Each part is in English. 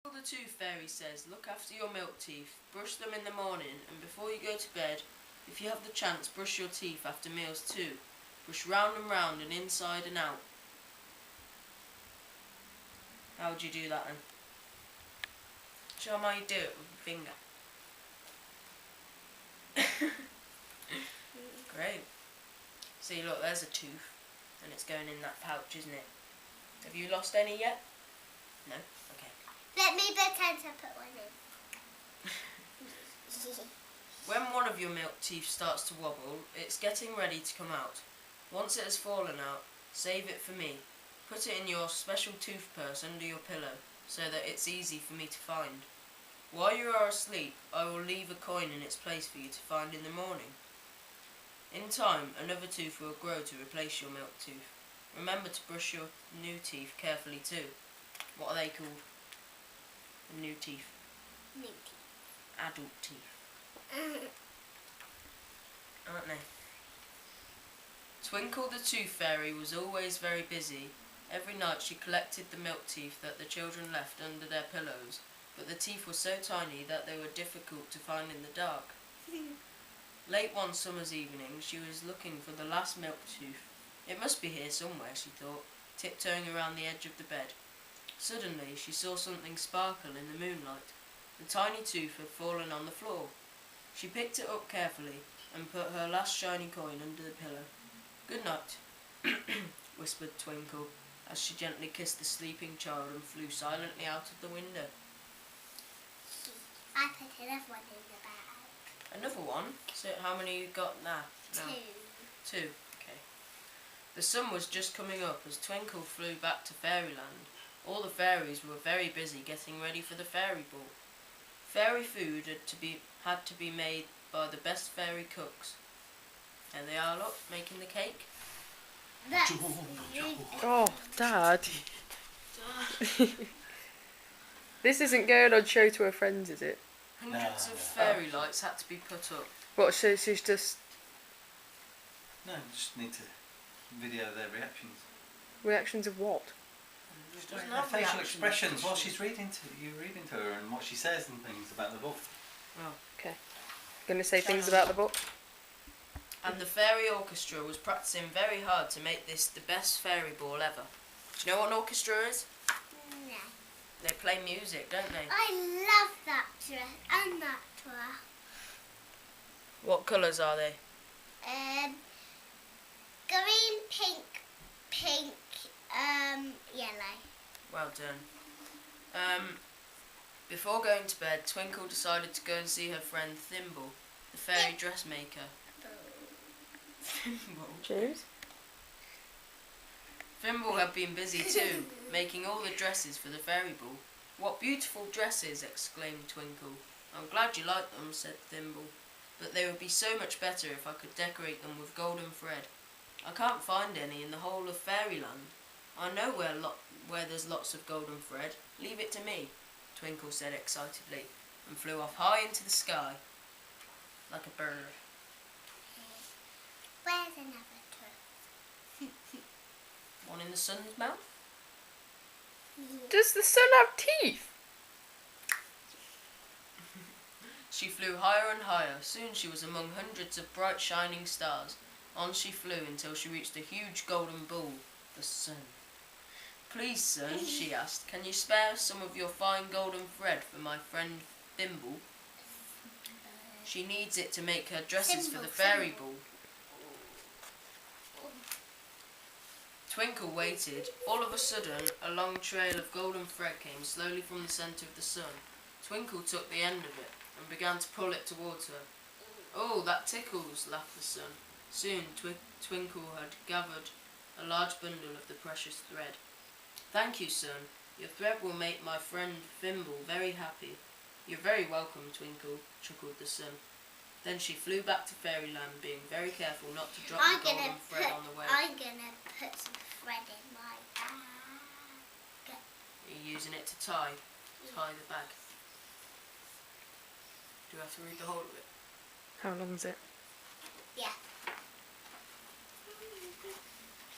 The Tooth Fairy says, look after your milk teeth, brush them in the morning, and before you go to bed, if you have the chance, brush your teeth after meals too. Brush round and round and inside and out. How would you do that then? Show them how you do it with your finger. Great. See, look, there's a tooth, and it's going in that pouch, isn't it? Have you lost any yet? No? Okay. Let me pretend to put one in. When one of your milk teeth starts to wobble, it's getting ready to come out. Once it has fallen out, save it for me. Put it in your special tooth purse under your pillow, so that it's easy for me to find. While you are asleep, I will leave a coin in its place for you to find in the morning. In time, another tooth will grow to replace your milk tooth. Remember to brush your new teeth carefully too. What are they called? The new teeth. New teeth. Adult teeth. Aren't they? Twinkle the Tooth Fairy was always very busy. Every night she collected the milk teeth that the children left under their pillows, but the teeth were so tiny that they were difficult to find in the dark. Late one summer's evening, she was looking for the last milk tooth. It must be here somewhere, she thought, tiptoeing around the edge of the bed. Suddenly, she saw something sparkle in the moonlight. The tiny tooth had fallen on the floor. She picked it up carefully and put her last shiny coin under the pillow. "Good night," whispered Twinkle, as she gently kissed the sleeping child and flew silently out of the window. I put another one in the bag. Another one? So how many you got now? Two. Okay. The sun was just coming up as Twinkle flew back to Fairyland. All the fairies were very busy getting ready for the fairy ball. Fairy food had to be made by the best fairy cooks. And they are, look, making the cake. That's Oh, Dad. This isn't going on show to her friends, is it? Hundreds of fairy lights had to be put up. What, so she's just... No, just need to video their reactions. Reactions of what? Just Their have facial reactions, expressions while does she? she's reading to her and what she says and things about the book. Oh. Okay. Gonna say things about the book? And the fairy orchestra was practicing very hard to make this the best fairy ball ever. Do you know what an orchestra is? No. They play music, don't they? I love that dress and that tour. What colours are they? Green, pink, yellow. Well done. Before going to bed, Twinkle decided to go and see her friend Thimble, the fairy dressmaker. Thimble? James? Thimble had been busy too, making all the dresses for the fairy ball. "What beautiful dresses!" exclaimed Twinkle. "I'm glad you like them," said Thimble, "but they would be so much better if I could decorate them with golden thread. I can't find any in the whole of Fairyland. I know where there's lots of golden thread. Leave it to me," Twinkle said excitedly, and flew off high into the sky, like a bird. Where's another tour? One in the sun's mouth? Does the sun have teeth? She flew higher and higher. Soon she was among hundreds of bright shining stars. On she flew until she reached a huge golden ball, the sun. "Please, sun," she asked, "can you spare some of your fine golden thread for my friend Thimble? She needs it to make her dresses for the fairy ball." Twinkle waited. All of a sudden, a long trail of golden thread came slowly from the centre of the sun. Twinkle took the end of it and began to pull it towards her. "Oh, that tickles," laughed the sun. Soon Twinkle had gathered a large bundle of the precious thread. "Thank you, sun. Your thread will make my friend Thimble very happy." "You're very welcome, Twinkle," chuckled the sun. Then she flew back to Fairyland, being very careful not to drop the golden thread on the way. I'm gonna put some thread in my bag. Are you using it to tie the bag? Do you have to read the whole of it? How long is it? Yeah.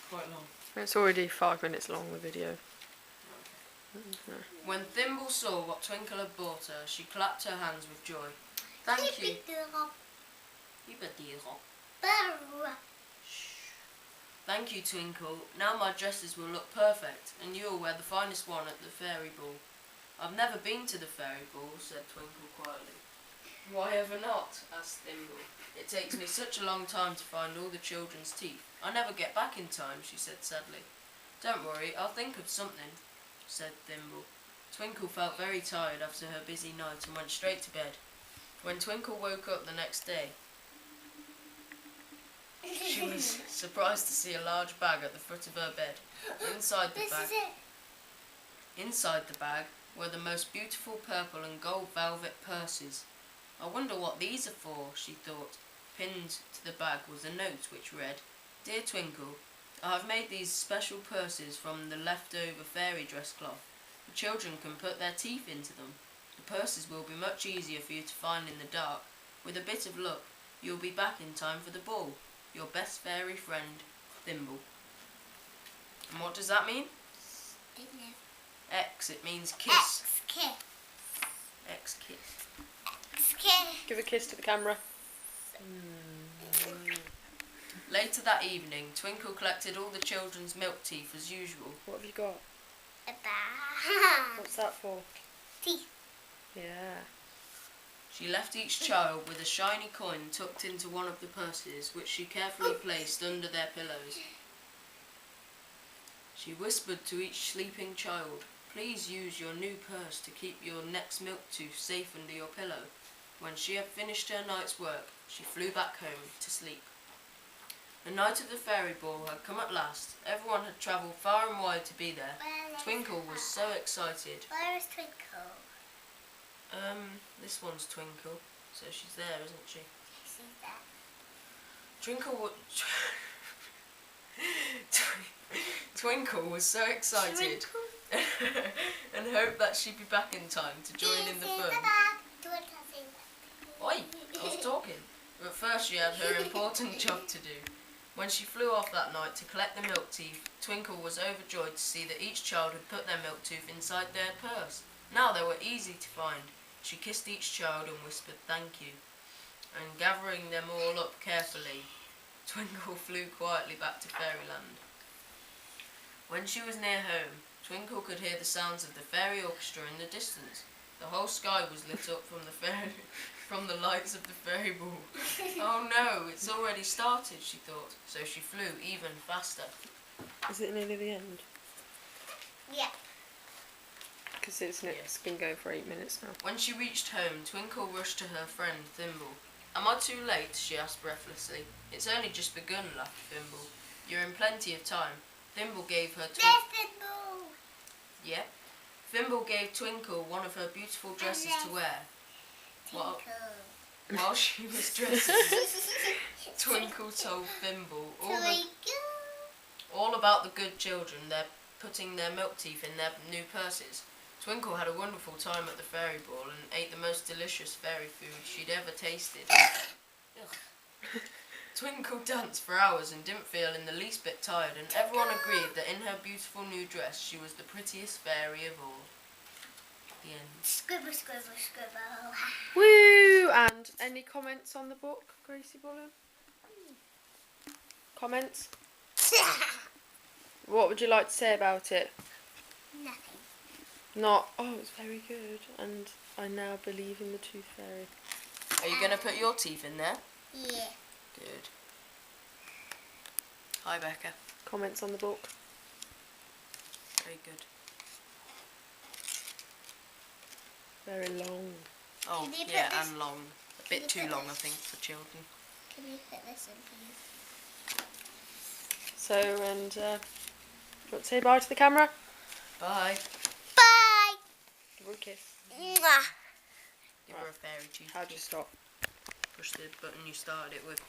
Quite long. It's already 5 minutes long, the video. Okay. When Thimble saw what Twinkle had bought her, she clapped her hands with joy. Thank you. Thank you, Twinkle. Now my dresses will look perfect, and you'll wear the finest one at the fairy ball. I've never been to the fairy ball, said Twinkle quietly. Why ever not? Asked Thimble. It takes me such a long time to find all the children's teeth. I never get back in time, she said sadly. Don't worry, I'll think of something, said Thimble. Twinkle felt very tired after her busy night and went straight to bed. When Twinkle woke up the next day, she was surprised to see a large bag at the foot of her bed. Inside the bag were the most beautiful purple and gold velvet purses. I wonder what these are for, she thought. Pinned to the bag was a note which read, Dear Twinkle, I have made these special purses from the leftover fairy dress cloth. The children can put their teeth into them. The purses will be much easier for you to find in the dark. With a bit of luck, you'll be back in time for the ball. Your best fairy friend, Thimble. And what does that mean? X, it means kiss. X kiss. Give a kiss to the camera. Later that evening, Twinkle collected all the children's milk teeth as usual. What have you got? A bag. What's that for? Teeth. Yeah. She left each child with a shiny coin tucked into one of the purses, which she carefully placed under their pillows. She whispered to each sleeping child, Please use your new purse to keep your next milk tooth safe under your pillow. When she had finished her night's work, she flew back home to sleep. The night of the fairy ball had come at last. Everyone had travelled far and wide to be there. Twinkle was so excited. Where is Twinkle? This one's Twinkle, so she's there, isn't she? She's there. Twinkle was so excited and hoped that she'd be back in time to join in the fun. Oi, I was talking. But first she had her important job to do. When she flew off that night to collect the milk teeth, Twinkle was overjoyed to see that each child had put their milk tooth inside their purse. Now they were easy to find. She kissed each child and whispered thank you. And gathering them all up carefully, Twinkle flew quietly back to fairyland. When she was near home, Twinkle could hear the sounds of the fairy orchestra in the distance. The whole sky was lit up from the lights of the fairy ball. Oh no, it's already started, she thought, so she flew even faster. Is it nearly the end? Yeah. Because it's been going for 8 minutes now. When she reached home, Twinkle rushed to her friend Thimble. Am I too late? She asked breathlessly. It's only just begun, laughed Thimble. You're in plenty of time. Thimble gave her Thimble. Yep. Thimble gave Twinkle one of her beautiful dresses to wear. While she was dressing, Twinkle told Thimble all about the good children. They're putting their milk teeth in their new purses. Twinkle had a wonderful time at the fairy ball and ate the most delicious fairy food she'd ever tasted. Twinkle danced for hours and didn't feel in the least bit tired, and everyone agreed that in her beautiful new dress she was the prettiest fairy of all. The end. Scribble, scribble, scribble. Woo! And any comments on the book, Gracie Bullen? Comments? What would you like to say about it? Nothing. Not, oh, it's very good, and I now believe in the Tooth Fairy. Are you going to put your teeth in there? Yeah. Good. Hi, Becca. Comments on the book? Very good. Very long. Oh, Can you put yeah, this- and long. A bit too long, I think, for children. Can you put this in, please? So, and, you want to say bye to the camera? Bye. Bye. Give her a kiss. Mwah. Give her a fairy tooth. How'd you stop? Push the button you started it with.